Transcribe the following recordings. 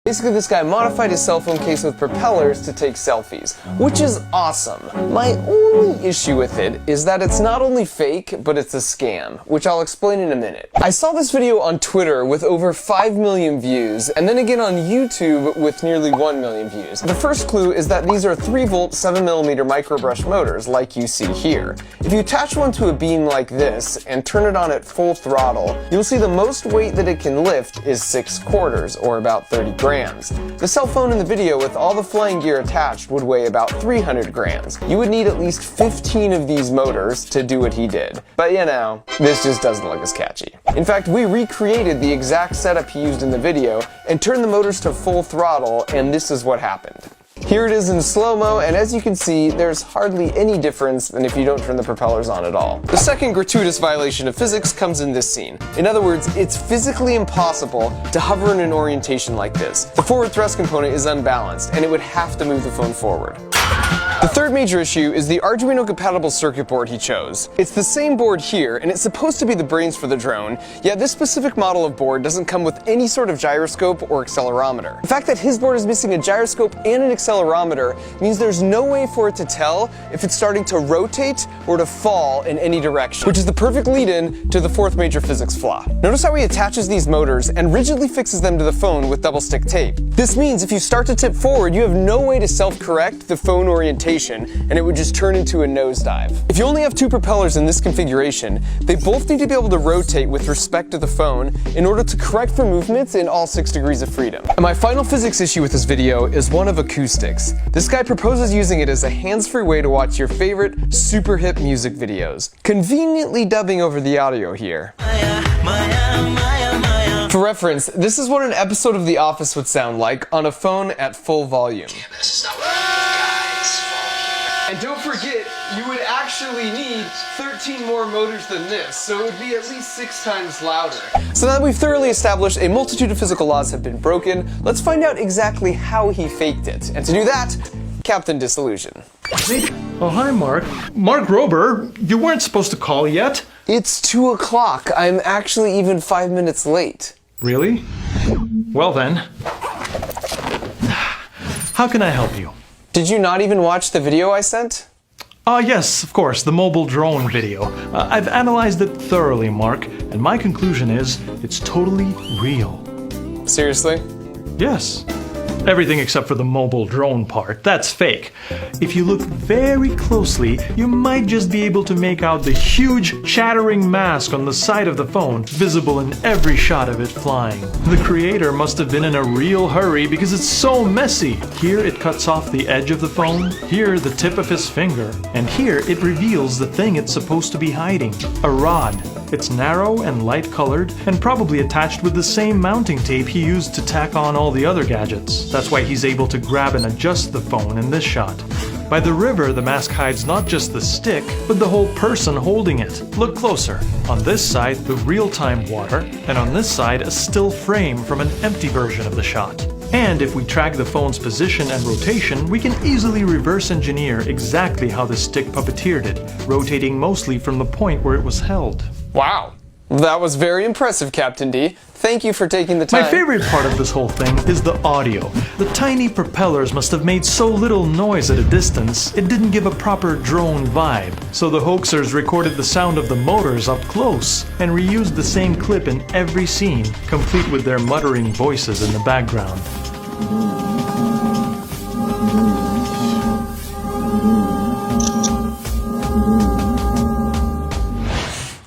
Basically, this guy modified his cell phone case with propellers to take selfies, which is awesome. My only issue with it is that it's not only fake, but it's a scam, which I'll explain in a minute. I saw this video on Twitter with over 5 million views, and then again on YouTube with nearly 1 million views. The first clue is that these are 3-volt 7mm microbrush motors like you see here. If you attach one to a beam like this and turn it on at full throttle, you'll see the most weight that it can lift is 6/4, or about 30 grams. The cell phone in the video with all the flying gear attached would weigh about 300 grams. You would need at least 15 of these motors to do what he did. But you know, this just doesn't look as catchy. In fact, we recreated the exact setup he used in the video and turned the motors to full throttle, and this is what happened. Here it is in slow-mo, and as you can see, there's hardly any difference than if you don't turn the propellers on at all. The second gratuitous violation of physics comes in this scene. In other words, it's physically impossible to hover in an orientation like this. The forward thrust component is unbalanced, and it would have to move the phone forward. The third major issue is the Arduino compatible circuit board he chose. It's the same board here, and it's supposed to be the brains for the drone, yet this specific model of board doesn't come with any sort of gyroscope or accelerometer. The fact that his board is missing a gyroscope and an accelerometer means there's no way for it to tell if it's starting to rotate or to fall in any direction, which is the perfect lead-in to the fourth major physics flaw. Notice how he attaches these motors and rigidly fixes them to the phone with double stick tape. This means if you start to tip forward, you have no way to self-correct the phone orientation, and it would just turn into a nosedive. If you only have 2 propellers in this configuration, they both need to be able to rotate with respect to the phone in order to correct for movements in all 6 degrees of freedom. And my final physics issue with this video is one of acoustics. This guy proposes using it as a hands-free way to watch your favorite super hip music videos, conveniently dubbing over the audio here. For reference, this is what an episode of The Office would sound like on a phone at full volume. And don't forget, you would actually need 13 more motors than this, so it would be at least 6 times louder. So now that we've thoroughly established a multitude of physical laws have been broken, let's find out exactly how he faked it. And to do that, Captain Disillusion. Oh, hi, Mark. Mark Rober, you weren't supposed to call yet. It's 2 o'clock. I'm actually even 5 minutes late. Really? Well then. How can I help you? Did you not even watch the video I sent? Yes, of course, the mobile drone video. I've analyzed it thoroughly, Mark, and my conclusion is it's totally real. Seriously? Yes. Everything except for the mobile drone part. That's fake. If you look very closely, you might just be able to make out the huge chattering mask on the side of the phone, visible in every shot of it flying. The creator must have been in a real hurry because it's so messy. Here it cuts off the edge of the phone, here the tip of his finger, and here it reveals the thing it's supposed to be hiding. A rod. It's narrow and light colored, and probably attached with the same mounting tape he used to tack on all the other gadgets. That's why he's able to grab and adjust the phone in this shot. By the river, the mask hides not just the stick, but the whole person holding it. Look closer. On this side, the real-time water, and on this side, a still frame from an empty version of the shot. And if we track the phone's position and rotation, we can easily reverse engineer exactly how the stick puppeteered it, rotating mostly from the point where it was held. Wow. That was very impressive, Captain D. Thank you for taking the time. My favorite part of this whole thing is the audio. The tiny propellers must have made so little noise at a distance, it didn't give a proper drone vibe. So the hoaxers recorded the sound of the motors up close and reused the same clip in every scene, complete with their muttering voices in the background.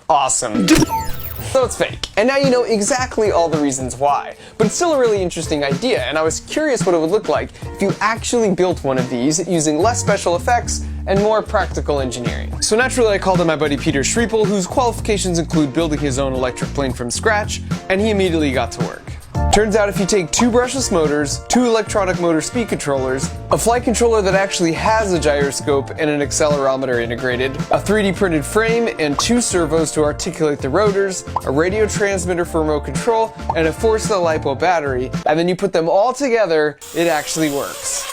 Awesome. So it's fake. And now you know exactly all the reasons why. But it's still a really interesting idea, and I was curious what it would look like if you actually built one of these using less special effects and more practical engineering. So naturally I called in my buddy Peter Schriepel, whose qualifications include building his own electric plane from scratch, and he immediately got to work. Turns out if you take 2 brushless motors, 2 electronic motor speed controllers, a flight controller that actually has a gyroscope and an accelerometer integrated, a 3D printed frame and 2 servos to articulate the rotors, a radio transmitter for remote control, and a 4-cell LiPo battery, and then you put them all together, it actually works.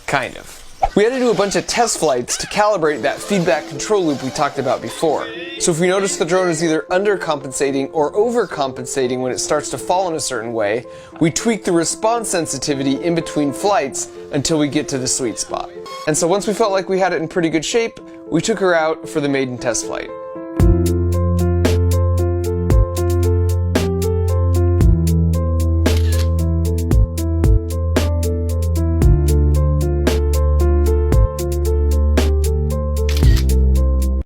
Kind of. We had to do a bunch of test flights to calibrate that feedback control loop we talked about before. So if we notice the drone is either undercompensating or overcompensating when it starts to fall in a certain way, we tweak the response sensitivity in between flights until we get to the sweet spot. And so once we felt like we had it in pretty good shape, we took her out for the maiden test flight.